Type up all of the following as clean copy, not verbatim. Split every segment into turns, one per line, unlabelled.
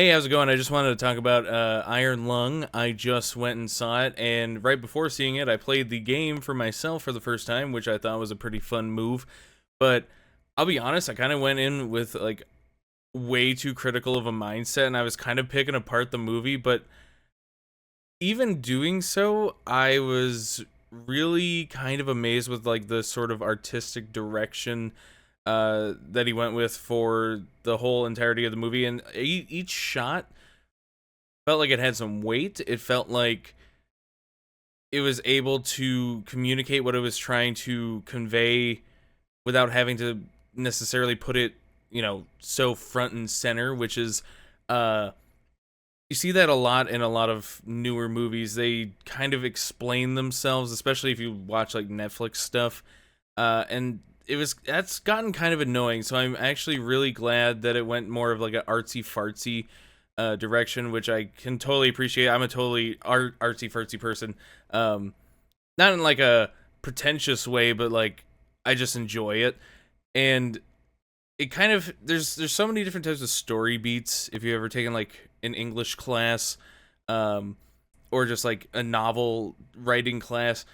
Hey, how's it going? I just wanted to talk about Iron Lung. I just went and saw it, and right before seeing it, I played the game for myself for the first time, which I thought was a pretty fun move. But I'll be honest, I kind of went in with like way too critical of a mindset, and I was kind of picking apart the movie. But even doing so, I was really kind of amazed with like the sort of artistic direction that he went with for the whole entirety of the movie, and each shot felt like it had some weight. It felt like it was able to communicate what it was trying to convey without having to necessarily put it, so front and center, which is uh you see that a lot in a lot of newer movies. They kind of explain themselves, especially if you watch like Netflix stuff. And that's gotten kind of annoying. So I'm actually really glad that it went more of like an artsy fartsy direction, which I can totally appreciate. I'm a totally artsy fartsy person. Not in like a pretentious way, but like I just enjoy it. And it kind of there's so many different types of story beats. If you ever taken like an English class, um, or just like a novel writing class,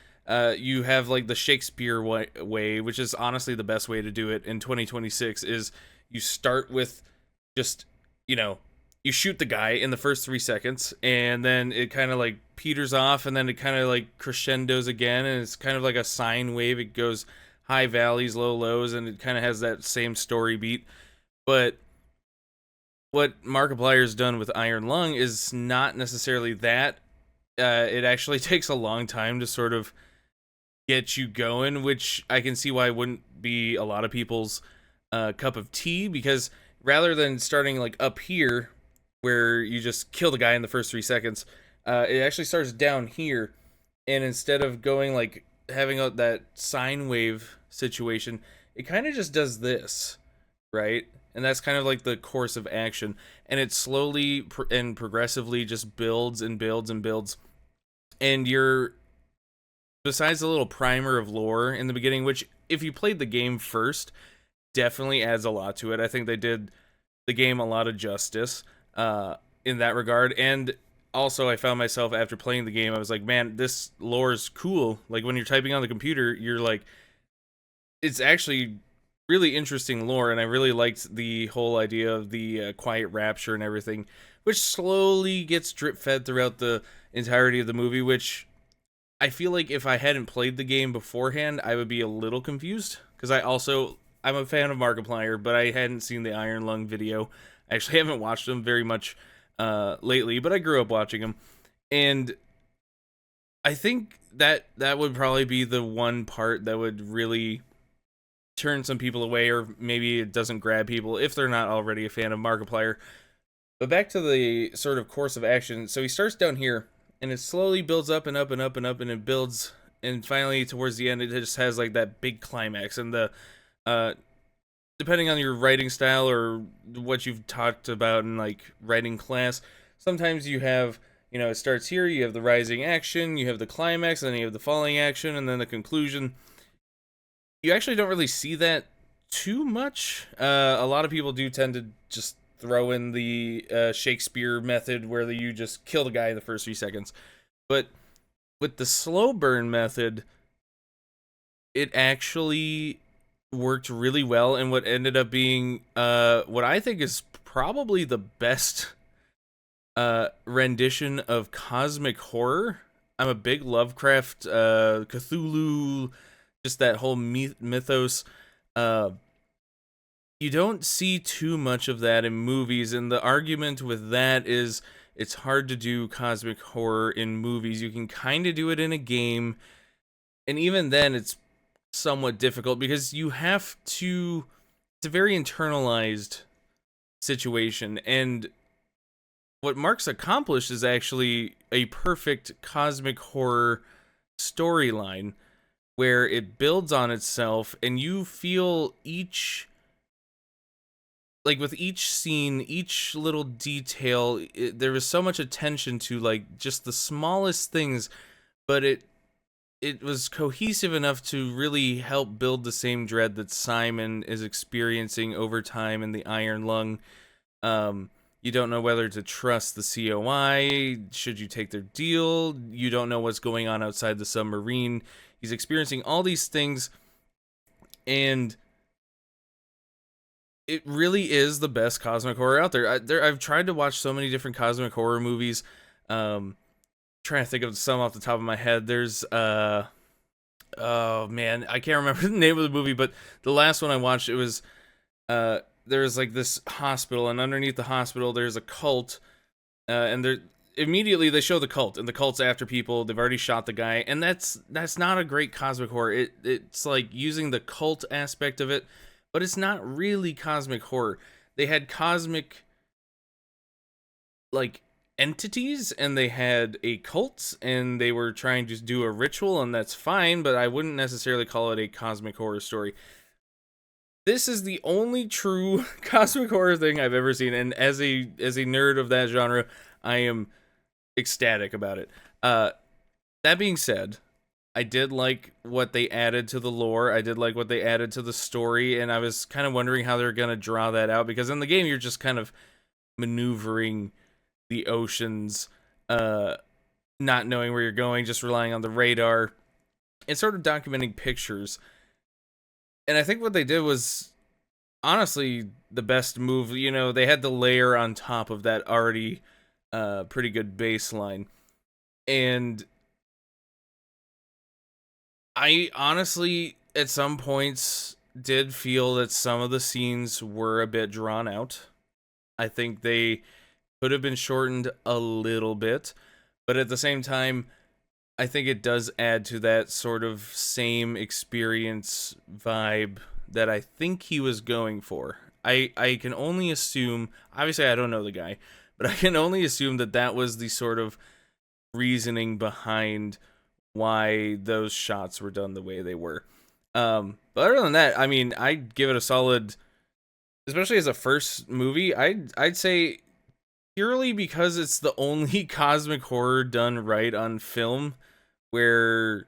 you have like the Shakespeare way, which is honestly the best way to do it in 2026. Is you start with just you know you shoot the guy in the first 3 seconds, and then it kind of like peters off, and then it kind of like crescendos again, and it's kind of like a sine wave. It goes high valleys, low lows, and it kind of has that same story beat. But what Markiplier's done with Iron Lung is not necessarily that. It actually takes a long time to sort of get you going, which I can see why it wouldn't be a lot of people's cup of tea, because rather than starting like up here where you just kill the guy in the first 3 seconds, it actually starts down here, and instead of going like having that sine wave situation, it kind of just does this, right? And that's kind of like the course of action, and it slowly and progressively just builds and builds and builds, and you're besides the little primer of lore in the beginning, which if you played the game first, definitely adds a lot to it. I think they did the game a lot of justice in that regard. And also, I found myself after playing the game, I was like, man, this lore is cool. Like when you're typing on the computer, you're like, it's actually really interesting lore, and I really liked the whole idea of the quiet rapture and everything, which slowly gets drip fed throughout the entirety of the movie, which I feel like if I hadn't played the game beforehand, I would be a little confused, because I'm a fan of Markiplier, but I hadn't seen the Iron Lung video. I actually haven't watched them very much lately, but I grew up watching them, and I think that would probably be the one part that would really turn some people away, or maybe it doesn't grab people if they're not already a fan of Markiplier. But back to the sort of course of action. So he starts down here, and it slowly builds up and up and up and up, and it builds, and finally towards the end, it just has like that big climax. And the uh, depending on your writing style or what you've talked about in like writing class, sometimes you have it starts here, you have the rising action, you have the climax, and then you have the falling action, and then the conclusion. You actually don't really see that too much. A lot of people do tend to just throw in the Shakespeare method, where you just kill the guy in the first 3 seconds. But with the slow burn method, it actually worked really well, and what ended up being what I think is probably the best rendition of cosmic horror. I'm a big Lovecraft, Cthulhu, just that whole mythos. Uh, you don't see too much of that in movies, and the argument with that is it's hard to do cosmic horror in movies. You can kind of do it in a game, and even then it's somewhat difficult because you have to it's a very internalized situation, and what Mark's accomplished is actually a perfect cosmic horror storyline where it builds on itself, and you feel each, like with each scene, each little detail, there was so much attention to like just the smallest things, but it was cohesive enough to really help build the same dread that Simon is experiencing over time in the Iron Lung. You don't know whether to trust the COI. Should you take their deal? You don't know what's going on outside the submarine. He's experiencing all these things, and it really is the best cosmic horror out there. I've tried to watch so many different cosmic horror movies. Trying to think of some off the top of my head. There's oh man, I can't remember the name of the movie, but the last one I watched, it was there's like this hospital, and underneath the hospital there's a cult, and they're immediately they show the cult, and the cult's after people. They've already shot the guy, and that's not a great cosmic horror. It's like using the cult aspect of it, but it's not really cosmic horror. They had cosmic like entities, and they had a cult, and they were trying to do a ritual, and that's fine, but I wouldn't necessarily call it a cosmic horror story. This is the only true cosmic horror thing I've ever seen, and as a nerd of that genre, I am ecstatic about it. That being said, I did like what they added to the lore. I did like what they added to the story, and I was kind of wondering how they're going to draw that out, because in the game you're just kind of maneuvering the oceans, not knowing where you're going, just relying on the radar, and sort of documenting pictures. And I think what they did was honestly the best move. You know, they had the layer on top of that already pretty good baseline. And I honestly, at some points, did feel that some of the scenes were a bit drawn out. I think they could have been shortened a little bit, but at the same time, I think it does add to that sort of same experience vibe that I think he was going for. I can only assume, obviously I don't know the guy, but I can only assume that that was the sort of reasoning behind why those shots were done the way they were. But other than that, I mean, I'd give it a solid, especially as a first movie, I'd say purely because it's the only cosmic horror done right on film, where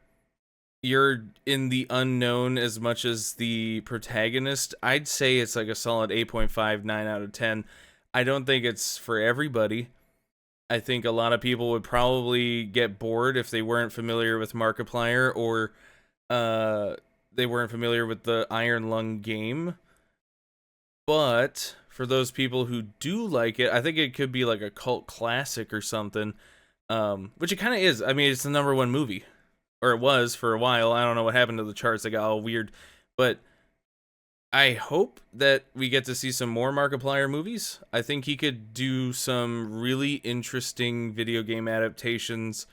you're in the unknown as much as the protagonist. I'd say it's like a solid 8.5, 9 out of 10. I don't think it's for everybody. I think a lot of people would probably get bored if they weren't familiar with Markiplier, or they weren't familiar with the Iron Lung game. But for those people who do like it, I think it could be like a cult classic or something, which it kind of is. I mean, it's the #1 movie, or it was for a while. I don't know what happened to the charts. They got all weird, but I hope that we get to see some more Markiplier movies. I think he could do some really interesting video game adaptations.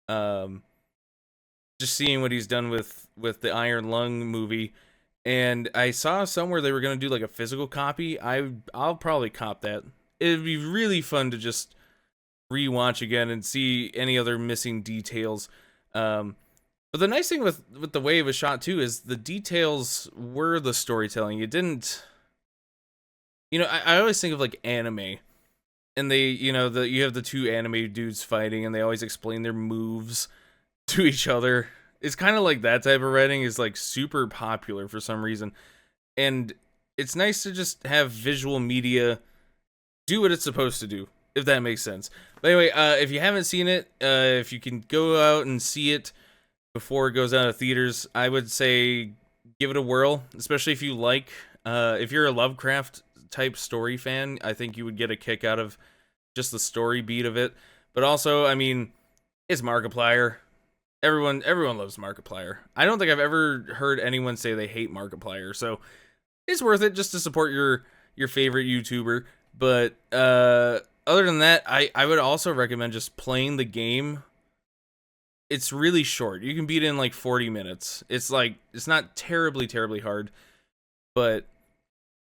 Just seeing what he's done with the Iron Lung movie. And I saw somewhere they were going to do like a physical copy. I'll probably cop that. It'd be really fun to just rewatch again and see any other missing details. But the nice thing with the way it was shot too is the details were the storytelling. It didn't, you know, I always think of like anime, and they, you know, you have the two anime dudes fighting, and they always explain their moves to each other. It's kind of like that type of writing is like super popular for some reason. And it's nice to just have visual media do what it's supposed to do, if that makes sense. But anyway, if you haven't seen it, if you can go out and see it before it goes out of theaters, I would say give it a whirl, especially if you like, if you're a Lovecraft type story fan. I think you would get a kick out of just the story beat of it. But also, I mean, it's Markiplier. Everyone loves Markiplier. I don't think I've ever heard anyone say they hate Markiplier, so it's worth it just to support your favorite YouTuber. But other than that, I would also recommend just playing the game. It's really short. You can beat it in like 40 minutes. It's not terribly hard, but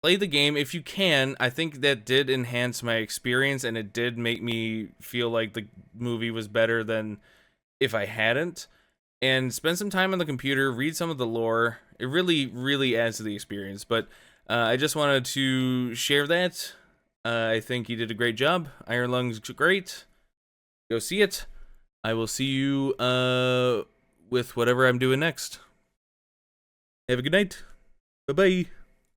play the game if you can. I think that did enhance my experience, and it did make me feel like the movie was better than if I hadn't. And spend some time on the computer, read some of the lore. It really adds to the experience. But I just wanted to share that. I think he did a great job. Iron Lung's great. Go see it. I will see you with whatever I'm doing next. Have a good night. Bye-bye.